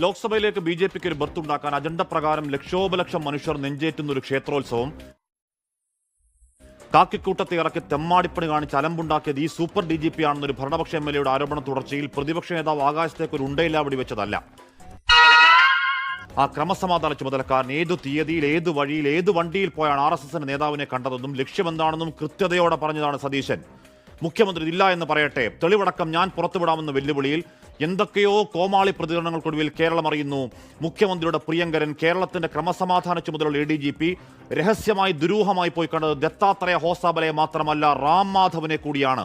ലോക്സഭയിലേക്ക് ബി.ജെ.പിക്ക് ഒരു ബർത്തുണ്ടാക്കാൻ അജണ്ട പ്രകാരം ലക്ഷോപലക്ഷം മനുഷ്യർ നെഞ്ചേറ്റുന്ന ഒരു ക്ഷേത്രോത്സവം കാക്കിക്കൂട്ടത്തെ ഇറക്കി തെമ്മാടിപ്പണി കാണിച്ച് അലമ്പുണ്ടാക്കിയത് ഈ സൂപ്പർ DGP ആണെന്നൊരു ഭരണപക്ഷ MLA ആരോപണ തുടർച്ചയിൽ പ്രതിപക്ഷ നേതാവ് ആകാശത്തേക്ക് ഒരു ഉണ്ടയില്ല വെടിവെച്ചതല്ല. ആ ക്രമസമാധാന ചുമതലക്കാരൻ ഏതു തീയതിയിൽ, ഏത് വഴിയിൽ, ഏത് വണ്ടിയിൽ പോയാണ് RSSന്റെ നേതാവിനെ കണ്ടതെന്നും ലക്ഷ്യമെന്താണെന്നും കൃത്യതയോടെ പറഞ്ഞതാണ് സതീശൻ. മുഖ്യമന്ത്രി ഇല്ല എന്ന് പറയട്ടെ, തെളിവടക്കം ഞാൻ പുറത്തുവിടാമെന്ന വെല്ലുവിളിയിൽ എന്തൊക്കെയോ കോമാളി പ്രതികരണങ്ങൾക്കൊടുവിൽ കേരളം അറിയുന്നു. മുഖ്യമന്ത്രിയുടെ പ്രിയങ്കരൻ, കേരളത്തിന്റെ ക്രമസമാധാന ചുമതലയുള്ള ADGP രഹസ്യമായി ദുരൂഹമായി പോയി കണ്ടത് ദത്താത്രേയ ഹോസാബലയെ മാത്രമല്ല റാം മാധവനെ കൂടിയാണ്.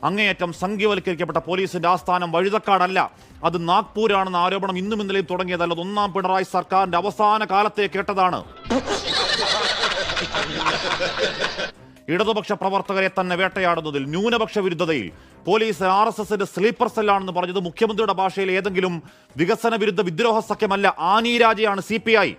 അങ്ങേയറ്റം സംഘീവൽക്കരിക്കപ്പെട്ട പോലീസിന്റെ ആസ്ഥാനം വഴുതക്കാടല്ല, അത് നാഗ്പൂരാണെന്ന ആരോപണം ഇന്നും ഇന്നലെയും തുടങ്ങിയതല്ല. ഒന്നാം പിണറായി സർക്കാരിന്റെ അവസാന കാലത്തെ കേട്ടതാണ്. ഇടതുപക്ഷ പ്രവർത്തകരെ തന്നെ വേട്ടയാടുന്നതിൽ, ന്യൂനപക്ഷ വിരുദ്ധതയിൽ പോലീസ് RSSന്റെ സ്ലീപ്പർ സെല്ലാണെന്ന് പറഞ്ഞത് മുഖ്യമന്ത്രിയുടെ ഭാഷയിൽ ഏതെങ്കിലും വികസന വിരുദ്ധ വിദ്രോഹ സഖ്യമല്ല, ആനീരാജയാണ് CPI.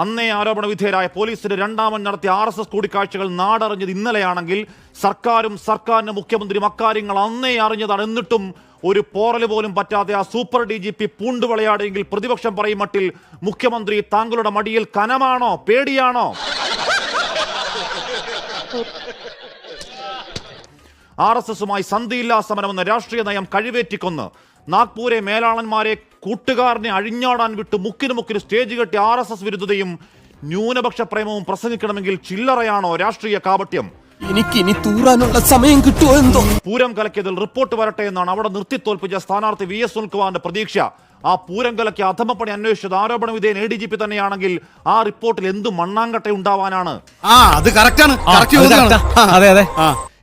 അന്നേ ആരോപണ വിധേയരായ പോലീസിന്റെ രണ്ടാമൻ നടത്തിയ RSS കൂടിക്കാഴ്ചകൾ നാടറിഞ്ഞത് ഇന്നലെയാണെങ്കിൽ സർക്കാരും സർക്കാരിന്റെ മുഖ്യമന്ത്രിയും അക്കാര്യങ്ങൾ അന്നേ അറിഞ്ഞതാണ്. എന്നിട്ടും ഒരു പോറൽ പോലും പറ്റാതെ ആ സൂപ്പർ DGP പൂണ്ടുവിളയാടെങ്കിൽ പ്രതിപക്ഷം പറയും മട്ടിൽ മുഖ്യമന്ത്രി താങ്കളുടെ മടിയിൽ കനമാണോ, പേടിയാണോ? RSSുമായി സന്ധിയില്ലാ സമരമെന്ന രാഷ്ട്രീയ നയം കഴിവേറ്റിക്കൊന്ന് നാഗ്പൂരെ മേലാളന്മാരെ കൂട്ടുകാരനെ അഴിഞ്ഞാടാൻ വിട്ട് മുക്കിന് സ്റ്റേജ് കെട്ടി RSS വിരുദ്ധതയും ന്യൂനപക്ഷ പ്രേമവും പ്രസംഗിക്കണമെങ്കിൽ ചില്ലറയാണോ രാഷ്ട്രീയ കാപട്യം? എനിക്കിനി തൂറാനുള്ള സമയം കിട്ടുമോ എന്തോ. പൂരം കലക്കിയതിൽ റിപ്പോർട്ട് വരട്ടെ എന്നാണ് അവിടെ നിർത്തിത്തോൽപ്പിച്ച സ്ഥാനാർത്ഥി VS സുനിൽകുമാറിന്റെ പ്രതീക്ഷ. ആ പൂരം കലക്കി അധമപ്പണി അന്വേഷിച്ചത് ആരോപണ വിധേയൻ ADGP തന്നെയാണെങ്കിൽ ആ റിപ്പോർട്ടിൽ എന്ത് മണ്ണാങ്കട്ട ഉണ്ടാവാനാണ്?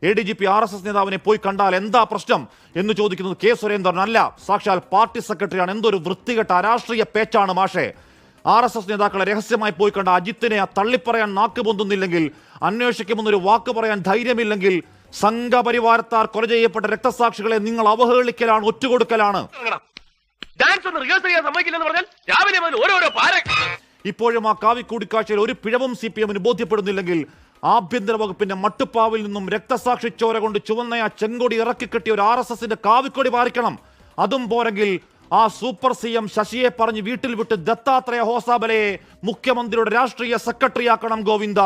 ADGP RSS നേതാവിനെ പോയി കണ്ടാൽ എന്താ പ്രശ്നം എന്ന് ചോദിക്കുന്നത് K. സുരേന്ദ്രൻ അല്ല, സാക്ഷാൽ പാർട്ടി സെക്രട്ടറിയാണ്. എന്തൊരു വൃത്തികെട്ട രാഷ്ട്രീയ പേച്ചാണ് മാഷെ. RSS നേതാക്കളെ രഹസ്യമായി പോയി കണ്ട അജിത്തിനെ തള്ളിപ്പറയാൻ നാക്ക് പൊന്തുന്നില്ലെങ്കിൽ, അന്വേഷിക്കുമെന്നൊരു വാക്ക് പറയാൻ ധൈര്യമില്ലെങ്കിൽ, സംഘപരിവാരത്താർ കൊല ചെയ്യപ്പെട്ട രക്തസാക്ഷികളെ നിങ്ങൾ അവഹേളിക്കലാണ്, ഒറ്റുകൊടുക്കലാണ്. ഇപ്പോഴും ആ കാവിക്കൂടിക്കാഴ്ചയിൽ ഒരു പിഴവും CPMന് ബോധ്യപ്പെടുന്നില്ലെങ്കിൽ, ആഭ്യന്തര വകുപ്പിന്റെ മട്ടുപ്പാവിൽ നിന്നും രക്തസാക്ഷി ചോര കൊണ്ട് ചുവന്ന ആ ചെങ്കൊടി ഇറക്കിക്കെട്ടിയ ഒരു RSSന്റെ കാവിക്കൊടി പാറിക്കണം. അതും പോരെങ്കിൽ ആ സൂപ്പർ CM ശശിയെ പറഞ്ഞ് വീട്ടിൽ വിട്ട് ദത്താത്രേയ ഹോസാബലയെ മുഖ്യമന്ത്രിയുടെ രാഷ്ട്രീയ സെക്രട്ടറിയാക്കണം ഗോവിന്ദ.